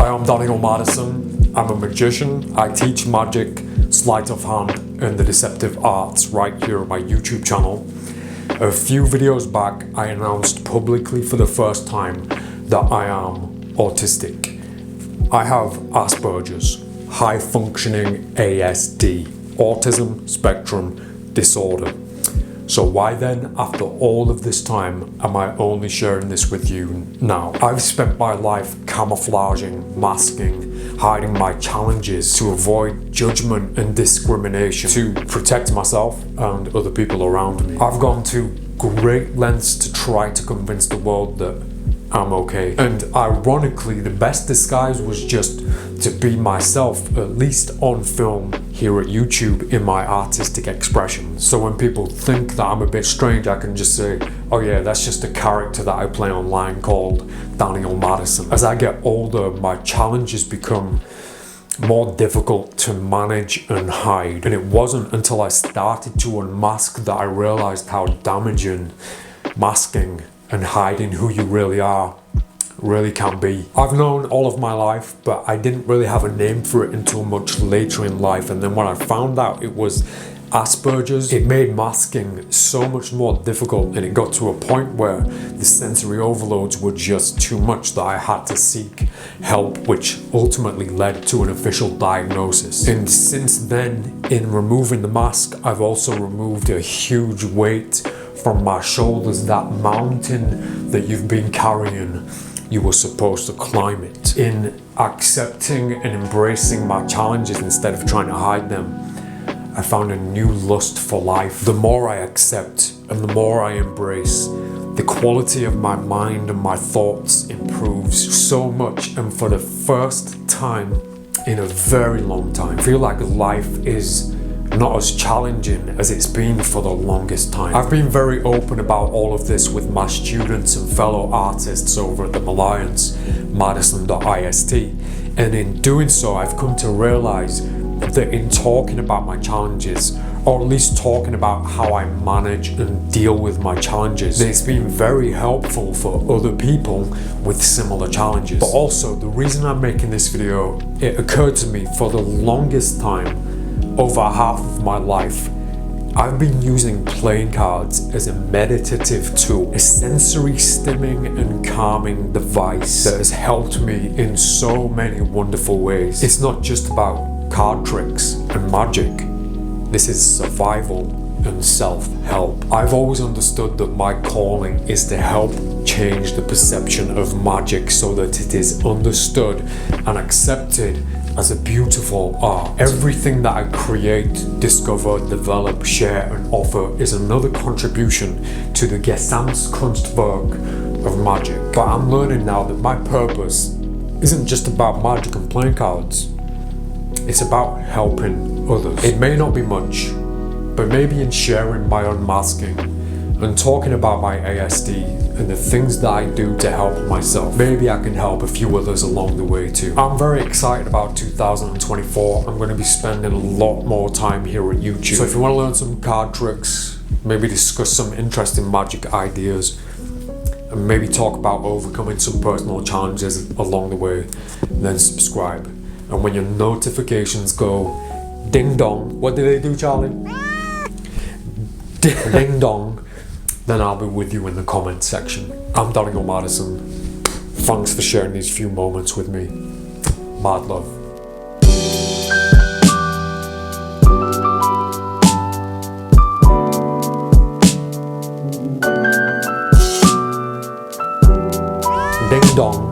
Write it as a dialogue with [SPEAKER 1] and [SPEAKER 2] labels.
[SPEAKER 1] Hi, I'm MADISON. I'm a magician. I teach magic, sleight of hand, and the deceptive arts right here on my YouTube channel. A few videos back, I announced publicly for the first time that I am autistic. I have Asperger's, high functioning ASD, autism spectrum disorder. So why then, after all of this time, am I only sharing this with you now? I've spent my life camouflaging, masking, hiding my challenges to avoid judgment and discrimination, to protect myself and other people around me. I've gone to great lengths to try to convince the world that I'm okay. And ironically, the best disguise was just to be myself, at least on film here at YouTube, in my artistic expression. So when people think that I'm a bit strange, I can just say, oh yeah, that's just a character that I play online called MADISON. As I get older, my challenges become more difficult to manage and hide. And it wasn't until I started to unmask that I realized how damaging masking and hiding who you really are really can be. I've known all of my life, but I didn't really have a name for it until much later in life. And then when I found out it was Asperger's, it made masking so much more difficult, and it got to a point where the sensory overloads were just too much that I had to seek help, which ultimately led to an official diagnosis. And since then, in removing the mask, I've also removed a huge weight from my shoulders. That mountain that you've been carrying, you were supposed to climb it. In accepting and embracing my challenges instead of trying to hide them, I found a new lust for life. The more I accept and the more I embrace, the quality of my mind and my thoughts improves so much. And for the first time in a very long time, I feel like life is not as challenging as it's been for the longest time. I've been very open about all of this with my students and fellow artists over at the Alliance, MADISON.ist, and in doing so, I've come to realize that in talking about my challenges, or at least talking about how I manage and deal with my challenges, it's been very helpful for other people with similar challenges. But also, the reason I'm making this video, it occurred to me for the longest time, over half of my life, I've been using playing cards as a meditative tool, a sensory stimming and calming device that has helped me in so many wonderful ways. It's not just about card tricks and magic. This is survival and self-help. I've always understood that my calling is to help change the perception of magic so that it is understood and accepted as a beautiful art. Everything that I create, discover, develop, share and offer is another contribution to the Gesamtkunstwerk of magic. But I'm learning now that my purpose isn't just about magic and playing cards. It's about helping others. It may not be much, but maybe in sharing my unmasking and talking about my ASD and the things that I do to help myself, maybe I can help a few others along the way too. I'm very excited about 2024. I'm going to be spending a lot more time here at YouTube. So if you want to learn some card tricks, maybe discuss some interesting magic ideas, and maybe talk about overcoming some personal challenges along the way, then subscribe. And when your notifications go ding dong, what do they do, Charlie? Ding dong, then I'll be with you in the comment section. I'm MADISON. Thanks for sharing these few moments with me. Mad love. Ding dong.